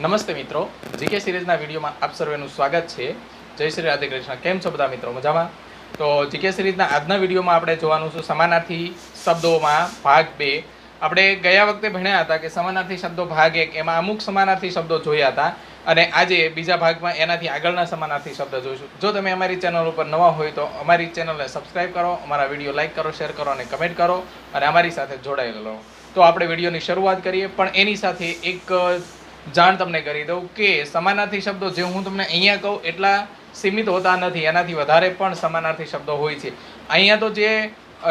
નમસ્તે મિત્રો, જીકે સિરીઝના વિડીયોમાં આપ સર્વેનું સ્વાગત છે. જય શ્રી રાધે કૃષ્ણ. કેમ છો બધા મિત્રો? મજામાં? તો જીકે સિરીઝના આજના વિડીયોમાં આપણે જોવાનું છે સમાનાર્થી શબ્દોમાં ભાગ 2. આપણે ગયા વખતે ભણ્યા હતા કે સમાનાર્થી શબ્દો ભાગ 1 એમાં અમુક સમાનાર્થી શબ્દો જોયા હતા અને આજે બીજા ભાગમાં એનાથી આગળના સમાનાર્થી શબ્દ જોઈશું. જો તમે અમારી ચેનલ ઉપર નવા હોય તો અમારી ચેનલને સબસ્ક્રાઇબ કરો, અમારા વિડીયો લાઇક કરો, શેર કરો અને કમેન્ટ કરો અને અમારી સાથે જોડાયેલા રહો. તો આપણે વિડીયોની શરૂઆત કરીએ, પણ એની સાથે એક જાણ તમને કરી દઉં કે સમાનાર્થી શબ્દો જે હું તમને અહીંયા કહું એટલા સીમિત હોતા નથી, એનાથી વધારે પણ સમાનાર્થી શબ્દો હોય છે. અહીંયા તો જે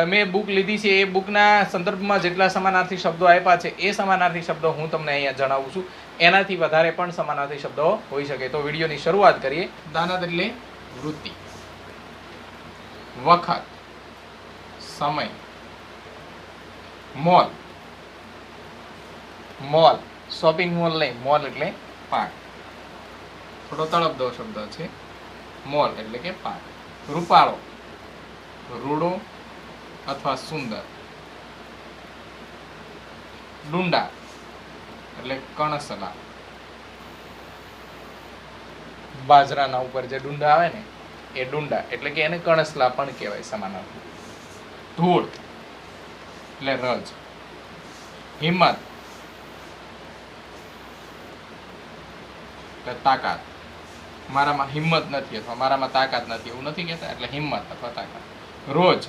મેં બુક લીધી છે એ બુકના સંદર્ભમાં જેટલા સમાનાર્થી શબ્દો આપ્યા છે એ સમાનાર્થી શબ્દો હું તમને અહીંયા જણાવું છું. એનાથી વધારે પણ સમાનાર્થી શબ્દો હોઈ શકે. તો વિડીયોની શરૂઆત કરીએ. દાનદ એટલે વૃત્તિ, વખત, સમય, મોલ, મોલ શોપિંગ મોલ નહીં, મોલ એટલે પાર્ક. થોડો તળપદો શબ્દ છે. મોલ એટલે કે પાર્ક. રૂપાળો, રૂડો અથવા સુંદર. ડુંડા એટલે કણસલા. બાજરાના ઉપર જે ડુંડા આવે ને એ ડુંડા એટલે કે એને કણસલા પણ કહેવાય સમાનાર્થી. ધૂળ એટલે રજ. હિંમત એટલે તાકાત. મારામાં હિંમત નથી અથવા મારામાં તાકાત નથી એવું નથી કહેતા, એટલે હિંમત અથવા તાકાત. રોજ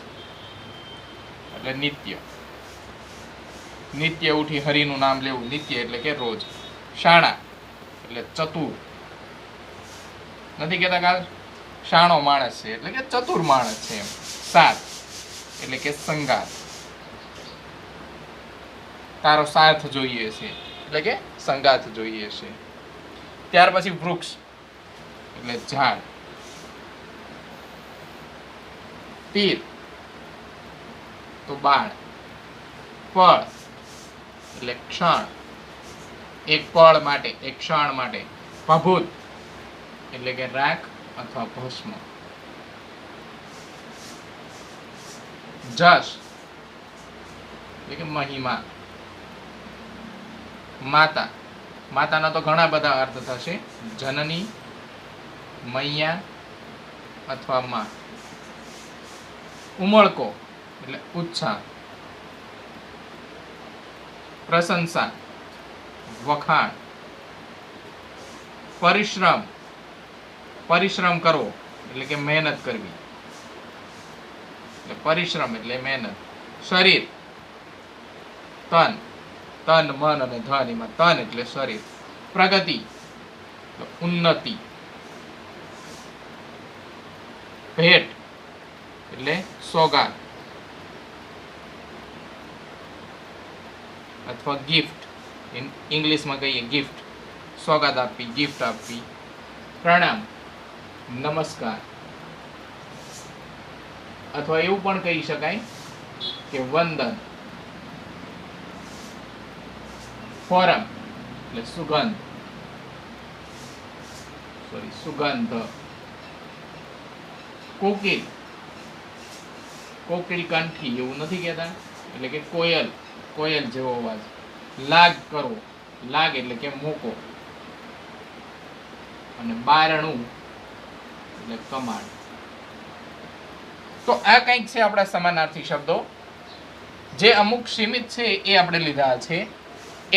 એટલે નિત્ય. નિત્ય ઉઠી હરિનું નામ લેવું, નિત્ય એટલે કે રોજ. શાણા એટલે ચતુર. નથી કહેતા કાલ શાણો માણસ છે એટલે કે ચતુર માણસ છે એમ. સાથ એટલે કે સંગાત. તારો સાથ જોઈએ છે એટલે કે સંગાત જોઈએ છે. ત્યાર પછી વૃક્ષ એટલે ઝાડ. તીર તો બાણ. પળ એટલે ક્ષણ, એક પળ માટે, એક ક્ષણ માટે. ભભૂત એટલે કે રાખ અથવા ભસ્મ. જશ એટલે કે મહિમા. માતા, માતાના તો ઘણા બધા અર્થ થશે. જનની, મૈયા અથવા માં. ઉમળકો એટલે ઉત્સાહ. પ્રશંસા, વખાણ. પરિશ્રમ, પરિશ્રમ કરવો એટલે કે મહેનત કરવી. એટલે પરિશ્રમ એટલે મહેનત. શરીર, તન, તન મન અને ધન, એમાં તન એટલે શરીર. પ્રગતિ ઉન્નતિ. ભેટ એટલે સોગાદ અથવા ગિફ્ટ, ઇંગ્લિશમાં કહીએ ગિફ્ટ. સોગાદ આપવી, ગિફ્ટ આપવી. પ્રણામ, નમસ્કાર. અથવા એવું પણ કહી શકાય કે વંદન. ફોરમ એટલે સુગંધ, સુગંધ. કોકિલ, કોકિલ કંઠી એવું નથી કહેતા એટલે કે કોયલ, કોયલ જેવો અવાજ. લાગ કરવો, લાગ એટલે કે મોકો. અને બારણું એટલે કમાડ. તો આ કંઈક છે આપણા સમાનાર્થી શબ્દો, જે અમુક સીમિત છે એ આપણે લીધા છે.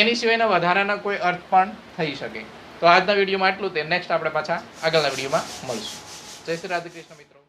એની સિવાયના વધારાના કોઈ અર્થ પણ થઈ શકે. તો આજના વિડીયોમાં આટલું. તે નેક્સ્ટ આપણે પાછા આગળના વિડીયોમાં મળશું. જય શ્રી રાધે કૃષ્ણ મિત્રો.